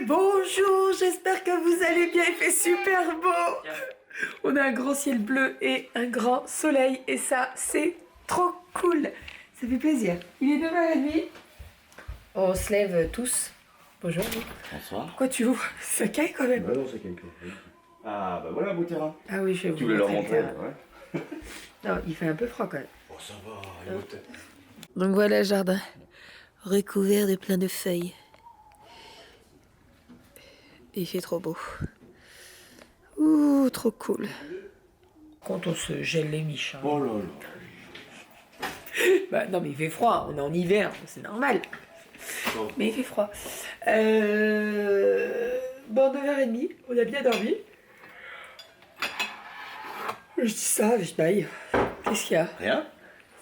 Bonjour, j'espère que vous allez bien, il fait super beau. On a un grand ciel bleu et un grand soleil et ça, c'est trop cool. Ça fait plaisir. Il est 9h30. On se lève tous. Bonjour. Bonsoir. Quoi tu ouvres? Ça caille quand même. Bah non, c'est quelqu'un. Ah bah voilà, beau terrain. Ah oui, je vais Tu vous voulais leur montrer le montrer, terrain. ouais. Non, il fait un peu froid quand même. Oh ça va, écoute. Donc voilà le jardin, recouvert de plein de feuilles. Et il fait trop beau. Ouh, trop cool. Quand on se gèle les miches. Hein. Oh là là. Bah non mais il fait froid, on est en hiver, c'est normal. Oh. Mais il fait froid. Bon, 9h30, on a bien dormi. Je dis ça, je baille. Qu'est-ce qu'il y a? Rien.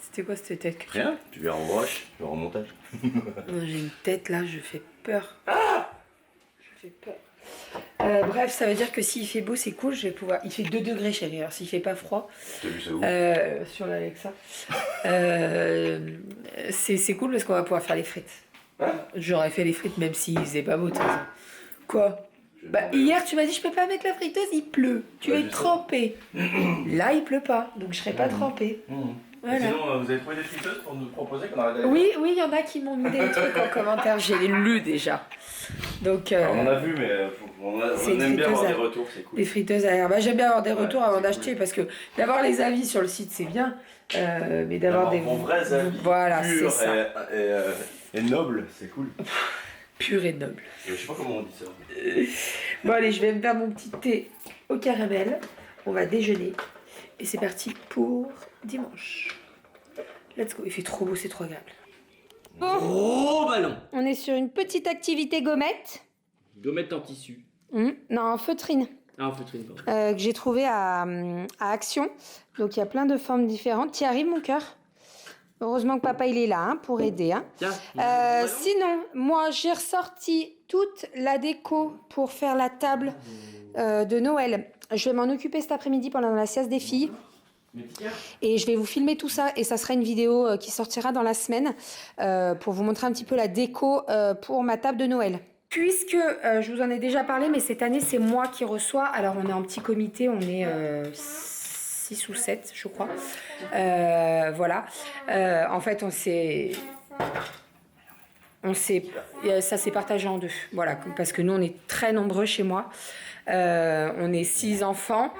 C'était quoi cette tête que tu... Rien. Tu viens en broche, tu vas en montage. J'ai une tête là, je fais peur. Je fais peur. Bref, ça veut dire que s'il fait beau, c'est cool, je vais pouvoir... Il fait 2 degrés, chérie, alors s'il fait pas froid... T'as vu ça où sur l'Alexa. C'est cool parce qu'on va pouvoir faire les frites. Hein? J'aurais fait les frites même s'il faisait pas beau, de toute façon. Quoi? Bah, hier, tu m'as dit je peux pas mettre la friteuse, il pleut. Tu vas être trempée. Là, il pleut pas, donc je serai pas trempée. Voilà. Sinon, vous avez trouvé des friteuses pour nous proposer qu'on arrête d'aller. Oui, il y en a qui m'ont mis des trucs en commentaire, j'ai lu déjà. Donc, Alors, on en a vu, mais on aime bien avoir des retours, c'est cool. des friteuses à air. Bah, j'aime bien avoir des retours avant d'acheter parce que d'avoir les avis sur le site c'est bien, mais d'avoir des vrais avis, voilà, c'est purs ça. et nobles, c'est cool. Pur et noble. Je sais pas comment on dit ça. Bon allez, je vais me faire mon petit thé au caramel. On va déjeuner et c'est parti pour dimanche. Let's go. Il fait trop beau, c'est trop agréable. Oh ballon. On est sur une petite activité gommette. Gommette en tissu. Non, feutrine. Ah, en feutrine, pardon. Que j'ai trouvé à Action. Donc il y a plein de formes différentes. Tu y arrives, mon cœur? Heureusement que papa il est là hein, pour aider. Hein. Tiens. Sinon, moi j'ai ressorti toute la déco pour faire la table de Noël. Je vais m'en occuper cet après-midi pendant la sieste des filles. Et je vais vous filmer tout ça et ça sera une vidéo qui sortira dans la semaine pour vous montrer un petit peu la déco pour ma table de Noël. Puisque je vous en ai déjà parlé, mais cette année c'est moi qui reçois. Alors on est en petit comité, on est 6 ou 7 je crois. Voilà. En fait ça s'est partagé en 2. Voilà, parce que nous on est très nombreux chez moi. On est 6 enfants.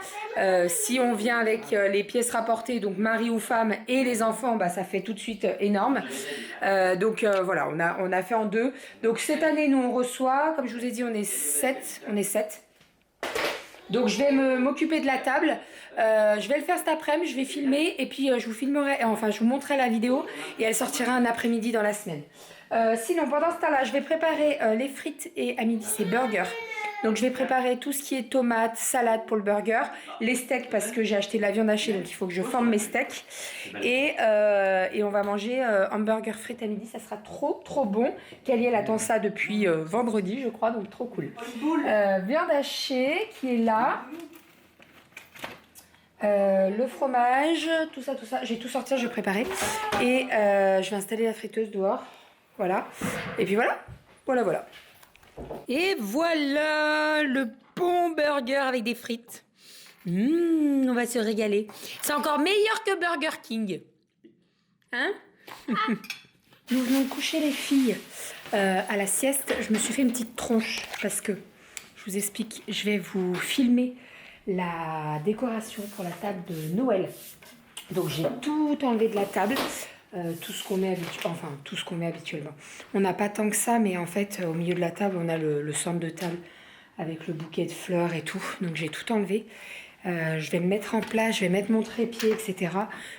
Si on vient avec les pièces rapportées, donc mari ou femme et les enfants, bah, ça fait tout de suite énorme. Donc voilà, on a fait en 2. Donc cette année, nous on reçoit, comme je vous ai dit, on est 7. Donc je vais m'occuper de la table. Je vais le faire cet après-midi, je vais filmer et puis je vous montrerai la vidéo et elle sortira un après-midi dans la semaine. Sinon, pendant ce temps-là, je vais préparer les frites et à midi, c'est burger. Donc je vais préparer tout ce qui est tomates, salade pour le burger, les steaks parce que j'ai acheté de la viande hachée donc il faut que je forme mes steaks et on va manger hamburger frites à midi, ça sera trop bon. Kelly elle attend ça depuis vendredi je crois donc trop cool. Viande hachée qui est là, le fromage, tout ça, j'ai tout sorti, je vais préparer et je vais installer la friteuse dehors, voilà et puis voilà. Et voilà le bon burger avec des frites. On va se régaler. C'est encore meilleur que Burger King. Hein? Nous venons de coucher les filles à la sieste. Je me suis fait une petite tronche parce que, je vous explique, je vais vous filmer la décoration pour la table de Noël. Donc j'ai tout enlevé de la table. Tout ce qu'on met habituellement. On n'a pas tant que ça, mais en fait, au milieu de la table, on a le centre de table avec le bouquet de fleurs et tout. Donc j'ai tout enlevé. Je vais me mettre en place, je vais mettre mon trépied, etc.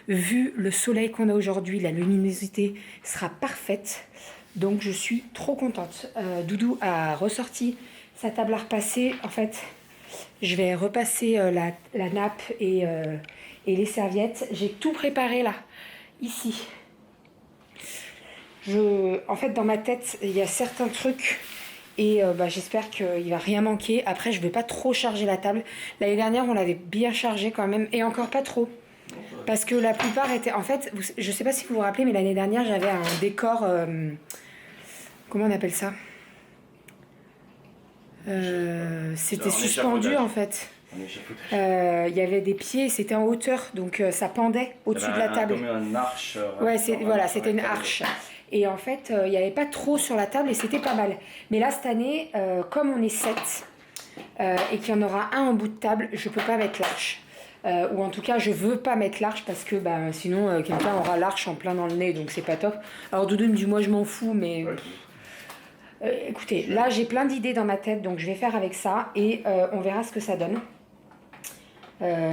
Vu le soleil qu'on a aujourd'hui, la luminosité sera parfaite. Donc je suis trop contente. Doudou a ressorti sa table à repasser. En fait, je vais repasser la nappe et les serviettes. J'ai tout préparé là, ici. En fait, dans ma tête, il y a certains trucs et j'espère qu'il va rien manquer. Après, je vais pas trop charger la table. L'année dernière, on l'avait bien chargée quand même et encore pas trop. Parce que la plupart étaient... En fait, je sais pas si vous vous rappelez, mais l'année dernière, j'avais un décor... comment on appelle ça? C'était suspendu en fait. Il y avait des pieds, c'était en hauteur, donc ça pendait au-dessus de la table. Comme une arche. Ouais, voilà, c'était une arche. Et en fait, il n'y avait pas trop sur la table et c'était pas mal. Mais là, cette année, comme on est 7 et qu'il y en aura un en bout de table, je peux pas mettre l'arche. Ou en tout cas, je veux pas mettre l'arche parce que sinon, quelqu'un aura l'arche en plein dans le nez, donc c'est pas top. Alors Doudou me dit, moi je m'en fous, mais... écoutez, là j'ai plein d'idées dans ma tête, donc je vais faire avec ça et on verra ce que ça donne.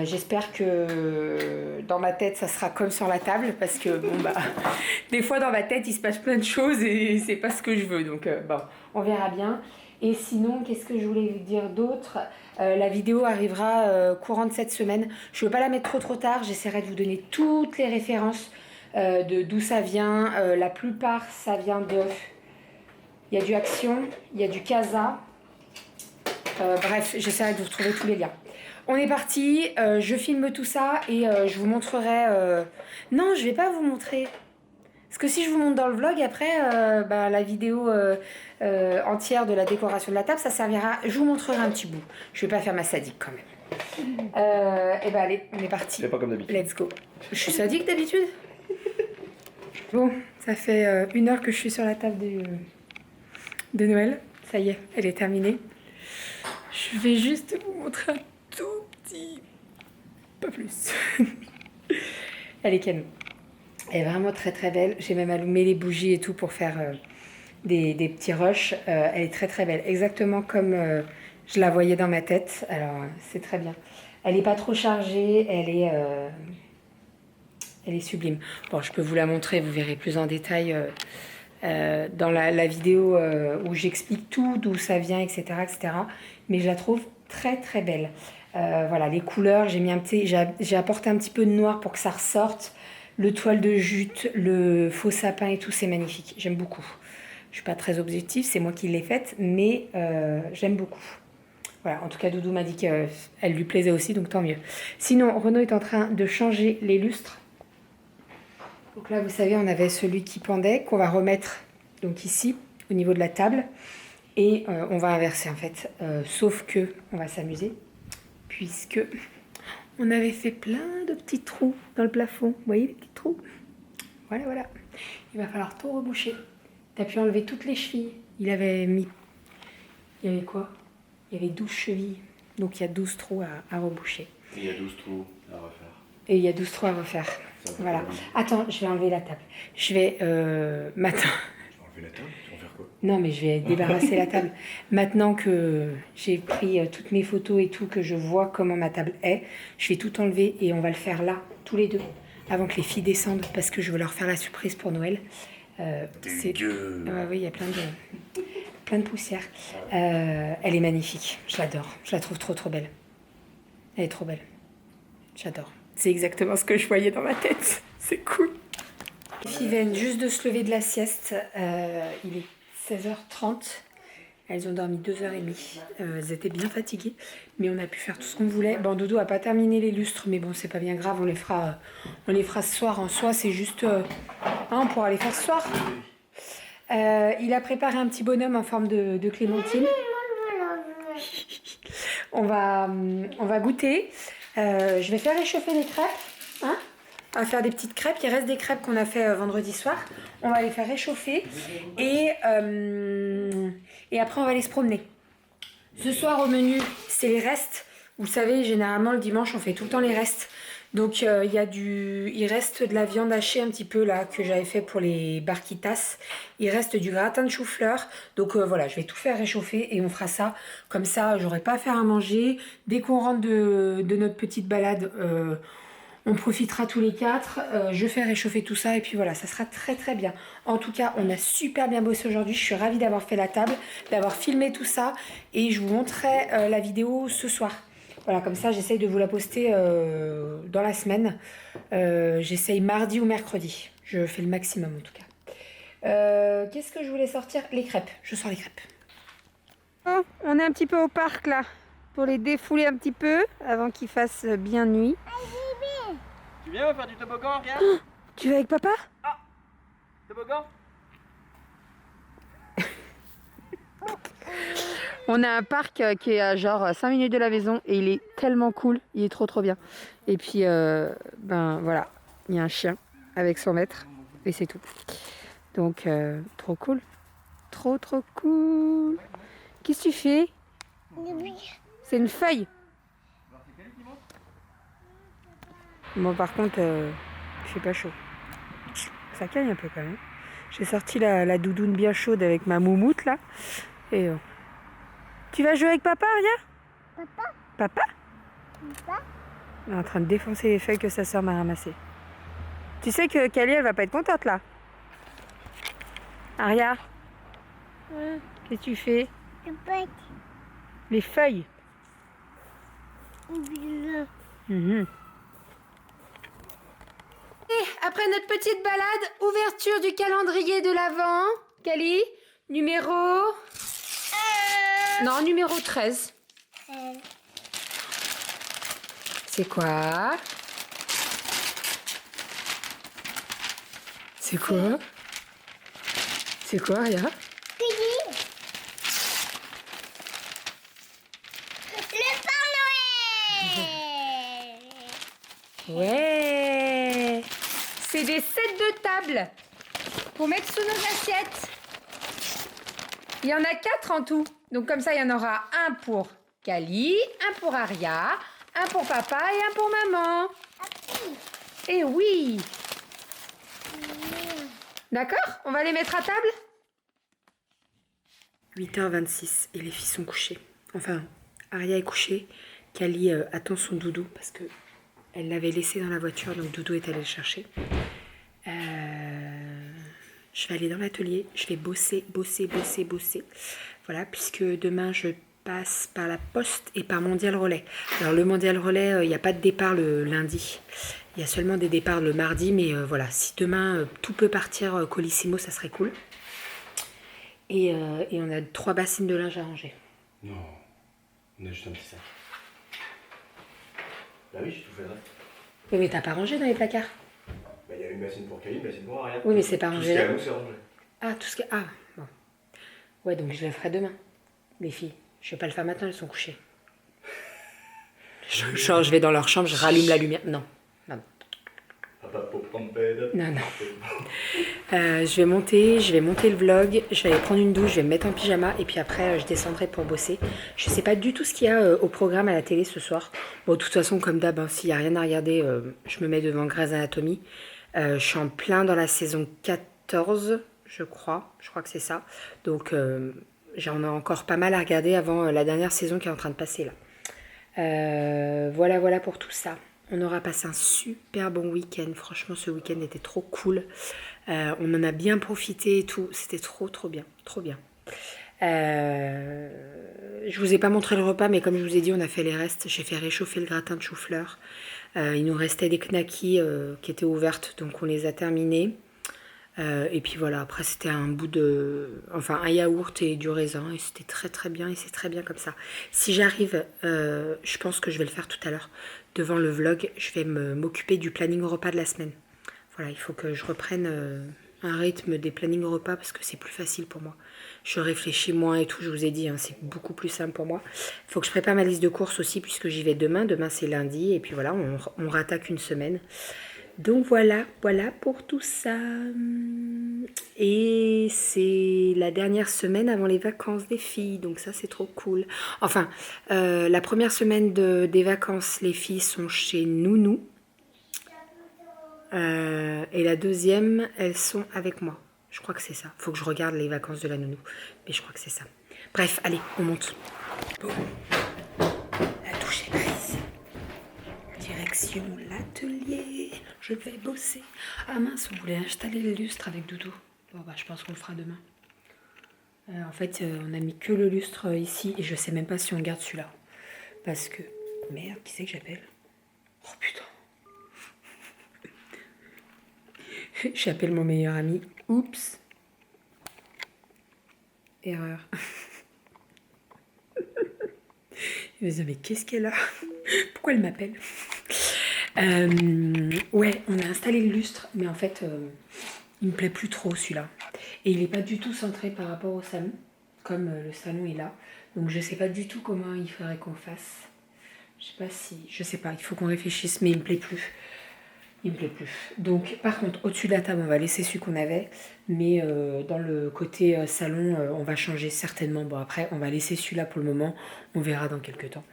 J'espère que dans ma tête ça sera comme sur la table parce que des fois dans ma tête il se passe plein de choses et c'est pas ce que je veux, donc on verra bien. Et sinon, qu'est-ce que je voulais vous dire d'autre? La vidéo arrivera courant de cette semaine. Je ne veux pas la mettre trop tard, j'essaierai de vous donner toutes les références de d'où ça vient. La plupart ça vient de... Il y a du Action, il y a du Casa. Bref, j'essaierai de vous trouver tous les liens. On est parti, je filme tout ça et je vous montrerai... Non, je vais pas vous montrer. Parce que si je vous montre dans le vlog, après, la vidéo entière de la décoration de la table, ça servira... Je vous montrerai un petit bout. Je vais pas faire ma sadique quand même. Et allez, on est parti. C'est pas comme d'habitude. Let's go. Je suis sadique d'habitude. Bon, ça fait 1 heure que je suis sur la table de Noël. Ça y est, elle est terminée. Je vais juste vous montrer un tout petit... Pas plus. Elle est canon. Elle est vraiment très très belle. J'ai même allumé les bougies et tout pour faire des petits rushs. Elle est très très belle. Exactement comme je la voyais dans ma tête. Alors c'est très bien. Elle n'est pas trop chargée. Elle est sublime. Bon, je peux vous la montrer. Vous verrez plus en détail dans la vidéo où j'explique tout, d'où ça vient, etc., etc. Mais je la trouve très très belle. Voilà, les couleurs. J'ai apporté un petit peu de noir pour que ça ressorte. Le toile de jute, le faux sapin et tout, c'est magnifique. J'aime beaucoup. Je suis pas très objective, c'est moi qui l'ai faite, mais j'aime beaucoup. Voilà, en tout cas, Doudou m'a dit qu'elle lui plaisait aussi, donc tant mieux. Sinon, Renaud est en train de changer les lustres. Donc là, vous savez, on avait celui qui pendait, qu'on va remettre donc ici, au niveau de la table. Et on va inverser, en fait. Sauf que on va s'amuser, puisque... On avait fait plein de petits trous dans le plafond. Vous voyez les petits trous? Voilà, voilà. Il va falloir tout reboucher. T'as pu enlever toutes les chevilles. Il avait mis... Il y avait quoi? Il y avait 12 chevilles. Donc il y a 12 trous à reboucher. Et il y a 12 trous à refaire. Et il y a 12 trous à refaire. Voilà. Attends, je vais enlever la table. Je vais... Maintenant... Enlever la table? Tu vas faire quoi? Non, mais je vais débarrasser la table. Maintenant que j'ai pris toutes mes photos et tout, que je vois comment ma table est, je vais tout enlever et on va le faire là, tous les deux, avant que les filles descendent, parce que je veux leur faire la surprise pour Noël. Oui, il y a plein de poussière. Elle est magnifique, je l'adore. Je la trouve trop trop belle. Elle est trop belle. J'adore. C'est exactement ce que je voyais dans ma tête. C'est cool. Les filles viennent juste de se lever de la sieste. Il est 16h30, elles ont dormi 2h30, elles étaient bien fatiguées, mais on a pu faire tout ce qu'on voulait. Bon, Dodo a pas terminé les lustres, mais bon, c'est pas bien grave, on les fera ce soir. En soi, c'est juste, on pourra les faire ce soir. Il a préparé un petit bonhomme en forme de clémentine. On va goûter. Je vais faire réchauffer les crêpes, hein. On va faire des petites crêpes. Il reste des crêpes qu'on a fait vendredi soir. On va les faire réchauffer. Et après, on va aller se promener. Ce soir, au menu, c'est les restes. Vous savez, généralement, le dimanche, on fait tout le temps les restes. Donc, il reste de la viande hachée un petit peu, là, que j'avais fait pour les barquitas. Il reste du gratin de chou-fleur. Donc, voilà, je vais tout faire réchauffer et on fera ça. Comme ça, j'aurai pas à faire à manger. Dès qu'on rentre de notre petite balade... on profitera tous les 4, je fais réchauffer tout ça et puis voilà, ça sera très très bien. En tout cas, on a super bien bossé aujourd'hui, je suis ravie d'avoir fait la table, d'avoir filmé tout ça et je vous montrerai la vidéo ce soir. Voilà, comme ça j'essaye de vous la poster dans la semaine. J'essaye mardi ou mercredi, je fais le maximum en tout cas. Qu'est-ce que je voulais sortir? Les crêpes, je sors les crêpes. Oh, on est un petit peu au parc là, pour les défouler un petit peu avant qu'il fasse bien nuit. Tu viens, on va faire du toboggan, regarde. Oh, tu vas avec papa? Ah, toboggan. On a un parc qui est à genre 5 minutes de la maison et il est tellement cool, il est trop bien. Et puis, ben voilà, il y a un chien avec son maître et c'est tout. Donc, trop cool. Trop cool. Qu'est-ce que tu fais? C'est une feuille. Bon, par contre, il fait pas chaud. Ça caille un peu quand même. J'ai sorti la doudoune bien chaude avec ma moumoute là. Et tu vas jouer avec papa, Aria? Papa? Elle est en train de défoncer les feuilles que sa soeur m'a ramassées. Tu sais que Kali, elle va pas être contente là. Aria? Qu'est-ce que tu fais? Les feuilles. Et après notre petite balade, ouverture du calendrier de l'Avent. Kali, numéro... Non, numéro 13. C'est quoi? C'est quoi? C'est quoi, Aya? Ouais, c'est des sets de table pour mettre sous nos assiettes. Il y en a 4 en tout. Donc comme ça, il y en aura un pour Kali, un pour Aria, un pour papa et un pour maman. Et oui. D'accord? On va les mettre à table? 8h26 et les filles sont couchées. Enfin, Aria est couchée. Kali attend son doudou parce que elle l'avait laissé dans la voiture, donc Doudou est allé le chercher. Je vais aller dans l'atelier, je vais bosser. Voilà, puisque demain je passe par la poste et par Mondial Relais. Alors le Mondial Relais, il n'y a pas de départ le lundi. Il y a seulement des départs le mardi, mais voilà, si demain tout peut partir Colissimo, ça serait cool. Et on a 3 bassines de linge à ranger. Non, on a juste un petit sac. Bah oui, j'ai tout fait le reste. Oui, mais t'as pas rangé dans les placards? Bah il y a une bassine pour Kali, une bassine pour Aria. Oui, mais c'est pas rangé. Tout ce qu'il y a à nous, c'est rangé. Ah, tout ce que... Ah, bon. Ouais, donc je le ferai demain, les filles. Je vais pas le faire maintenant, elles sont couchées. Genre, je vais dans leur chambre, je rallume la lumière. Non. Non. Je vais monter le vlog, je vais aller prendre une douche, je vais me mettre en pyjama et puis après je descendrai pour bosser. Je sais pas du tout ce qu'il y a au programme à la télé ce soir. Bon, de toute façon, comme d'hab, hein, s'il n'y a rien à regarder, je me mets devant Grey's Anatomy. Je suis en plein dans la saison 14, je crois que c'est ça. Donc j'en ai encore pas mal à regarder avant la dernière saison qui est en train de passer là. Voilà pour tout ça. On aura passé un super bon week-end. Franchement, ce week-end était trop cool. On en a bien profité et tout. C'était trop bien. Je vous ai pas montré le repas, mais comme je vous ai dit, on a fait les restes. J'ai fait réchauffer le gratin de chou-fleur. Il nous restait des knackis qui étaient ouvertes, donc on les a terminés. Et puis voilà, après c'était un yaourt et du raisin, et c'était très bien, et c'est très bien comme ça. Si j'arrive, je pense que je vais le faire tout à l'heure, devant le vlog, je vais m'occuper du planning repas de la semaine. Voilà, il faut que je reprenne un rythme des plannings repas, parce que c'est plus facile pour moi. Je réfléchis moins et tout, je vous ai dit, hein, c'est beaucoup plus simple pour moi. Il faut que je prépare ma liste de courses aussi, puisque j'y vais demain c'est lundi, et puis voilà, on rattaque une semaine. Donc voilà pour tout ça. Et c'est la dernière semaine avant les vacances des filles, donc ça c'est trop cool. Enfin, la première semaine des vacances, les filles sont chez Nounou. Et la deuxième, elles sont avec moi. Je crois que c'est ça. Faut que je regarde les vacances de la Nounou. Mais je crois que c'est ça. Bref, allez, on monte. Bon. La douche est prise. Direction l'atelier. Je vais bosser. Ah mince, on voulait installer le lustre avec Doudou. Bon bah je pense qu'on le fera demain. En fait, on a mis que le lustre ici et je sais même pas si on garde celui-là. Parce que... Merde, qui c'est que j'appelle? Oh putain. J'appelle mon meilleur ami. Oups. Erreur. Il me dit, mais qu'est-ce qu'elle a? Pourquoi elle m'appelle? Ouais, on a installé le lustre, mais en fait, il me plaît plus trop celui-là. Et il n'est pas du tout centré par rapport au salon. comme le salon est là. Donc je sais pas du tout comment il faudrait qu'on fasse. Je sais pas, il faut qu'on réfléchisse, mais il me plaît plus. Il me plaît plus. Donc par contre, au-dessus de la table, on va laisser celui qu'on avait. Mais dans le côté salon, on va changer certainement. Bon après, on va laisser celui-là pour le moment. On verra dans quelques temps.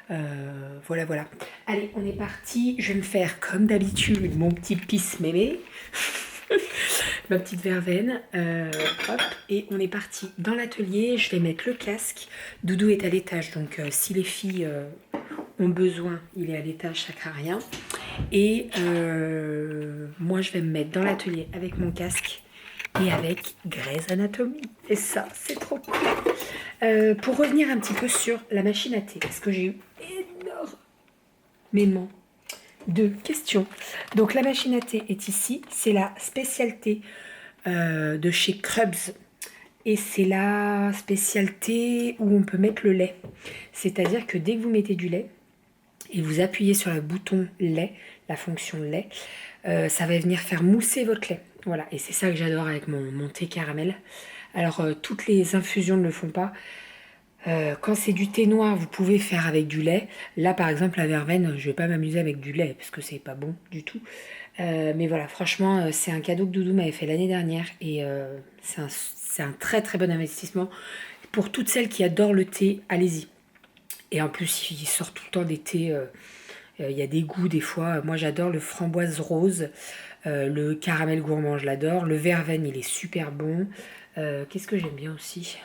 Voilà, voilà. Allez, on est parti. Je vais me faire, comme d'habitude, mon petit pisse mémé. Ma petite verveine. Hop. Et on est parti dans l'atelier. Je vais mettre le casque. Doudou est à l'étage. Donc si les filles ont besoin, il est à l'étage, ça craint rien. Et moi, je vais me mettre dans l'atelier avec mon casque et avec Grey's Anatomy. Et ça, c'est trop cool. Pour revenir un petit peu sur la machine à thé, parce que j'ai eu énormément de questions. Donc, la machine à thé est ici. C'est la spécialité de chez Krups. Et c'est la spécialité où on peut mettre le lait. C'est-à-dire que dès que vous mettez du lait, et vous appuyez sur le bouton lait, la fonction lait, ça va venir faire mousser votre lait. Voilà, et c'est ça que j'adore avec mon thé caramel. Alors, toutes les infusions ne le font pas. Quand c'est du thé noir, vous pouvez faire avec du lait. Là, par exemple, la verveine, je vais pas m'amuser avec du lait, parce que c'est pas bon du tout. Mais voilà, franchement, c'est un cadeau que Doudou m'avait fait l'année dernière, et c'est un très très bon investissement. Pour toutes celles qui adorent le thé, allez-y. Et en plus, il sort tout le temps des thés. Il y a des goûts des fois. Moi, j'adore le framboise rose. Le caramel gourmand, je l'adore. Le verveine, il est super bon. Qu'est-ce que j'aime bien aussi?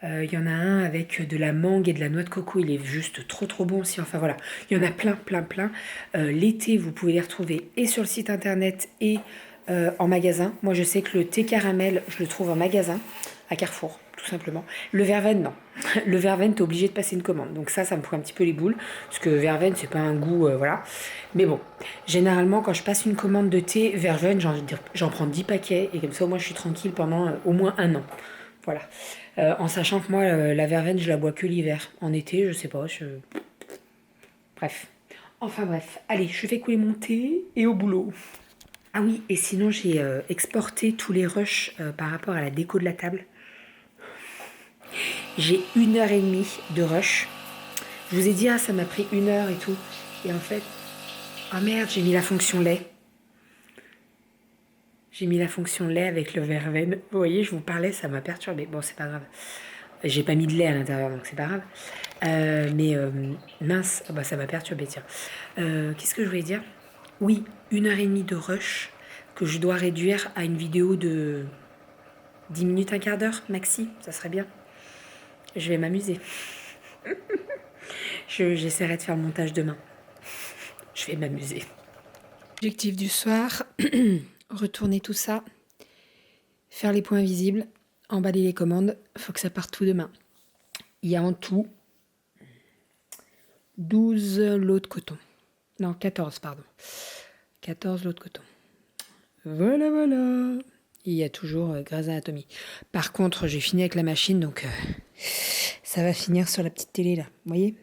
Il y en a un avec de la mangue et de la noix de coco. Il est juste trop trop bon aussi. Enfin voilà, il y en a plein, plein, plein. Les thés, vous pouvez les retrouver et sur le site internet et en magasin. Moi, je sais que le thé caramel, je le trouve en magasin, à Carrefour, tout simplement. Le verveine, non. Le verveine, t'es obligé de passer une commande. Donc ça me fout un petit peu les boules. Parce que verveine, c'est pas un goût, voilà. Mais bon, généralement, quand je passe une commande de thé, verveine, j'en prends 10 paquets. Et comme ça, moi, je suis tranquille pendant au moins 1 an. Voilà. En sachant que moi, la verveine, je la bois que l'hiver. En été, je sais pas. Bref. Enfin bref. Allez, je fais couler mon thé et au boulot. Ah oui, et sinon, j'ai exporté tous les rushs par rapport à la déco de la table. J'ai 1h30 de rush. Je vous ai dit, ça m'a pris 1 heure et tout. Et en fait, oh merde, j'ai mis la fonction lait. J'ai mis la fonction lait avec le verveine. Vous voyez, je vous parlais, ça m'a perturbé. Bon, c'est pas grave. J'ai pas mis de lait à l'intérieur, donc c'est pas grave. Mince, oh bah, ça m'a perturbé, tiens. Qu'est-ce que je voulais dire? Oui, 1h30 de rush que je dois réduire à une vidéo de 10 minutes, un quart d'heure, maxi. Ça serait bien. Je vais m'amuser. J'essaierai de faire le montage demain. Je vais m'amuser. Objectif du soir, retourner tout ça, faire les points visibles, emballer les commandes. Il faut que ça parte tout demain. Il y a en tout 12 lots de coton. Non, 14, pardon. 14 lots de coton. Voilà, voilà. Il y a toujours Grey's Anatomy. Par contre, j'ai fini avec la machine, donc ça va finir sur la petite télé, là. Vous voyez?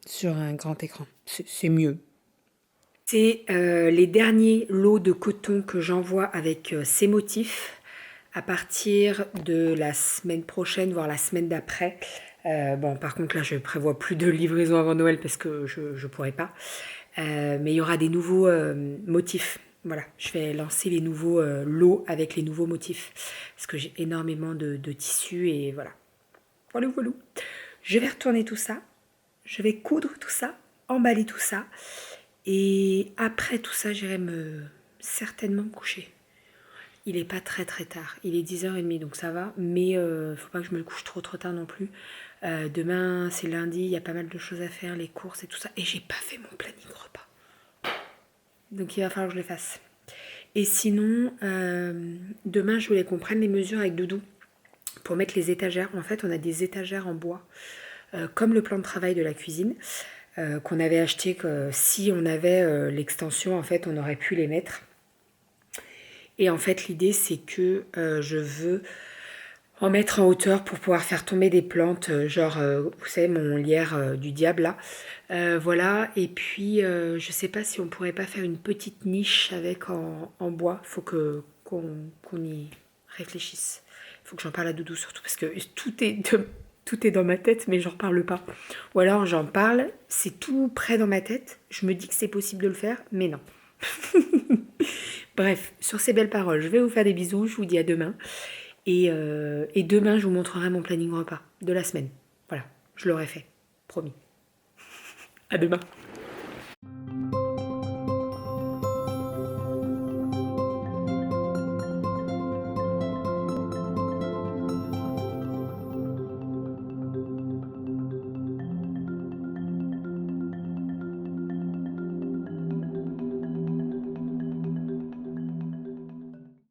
Sur un grand écran. C'est mieux. C'est les derniers lots de coton que j'envoie avec ces motifs à partir de la semaine prochaine, voire la semaine d'après. Bon, par contre, là, je prévois plus de livraison avant Noël parce que je ne pourrai pas. Mais il y aura des nouveaux motifs. Voilà, je vais lancer les nouveaux lots avec les nouveaux motifs parce que j'ai énormément de tissus et voilà. Voilà, voilà. Je vais retourner tout ça. Je vais coudre tout ça, emballer tout ça. Et après tout ça, j'irai certainement me coucher. Il n'est pas très très tard. Il est 10h30, donc ça va. Mais faut pas que je me couche trop tard non plus. Demain, c'est lundi, il y a pas mal de choses à faire, les courses et tout ça. Et j'ai pas fait mon planning repas. Donc il va falloir que je le fasse. Et sinon, demain, je voulais qu'on prenne les mesures avec Doudou pour mettre les étagères. En fait, on a des étagères en bois, comme le plan de travail de la cuisine, qu'on avait acheté. Si on avait l'extension, en fait, on aurait pu les mettre. Et en fait, l'idée, c'est que je veux en mettre en hauteur pour pouvoir faire tomber des plantes, genre, vous savez, mon lierre du diable, là. Voilà, et puis, je sais pas si on pourrait pas faire une petite niche avec en bois. Faut qu'on y réfléchisse. Faut que j'en parle à Doudou surtout parce que tout est dans ma tête, mais j'en parle pas. Ou alors j'en parle, c'est tout près dans ma tête. Je me dis que c'est possible de le faire, mais non. Bref, sur ces belles paroles, je vais vous faire des bisous. Je vous dis à demain. Et demain, je vous montrerai mon planning repas de la semaine. Voilà, je l'aurai fait. Promis. À demain.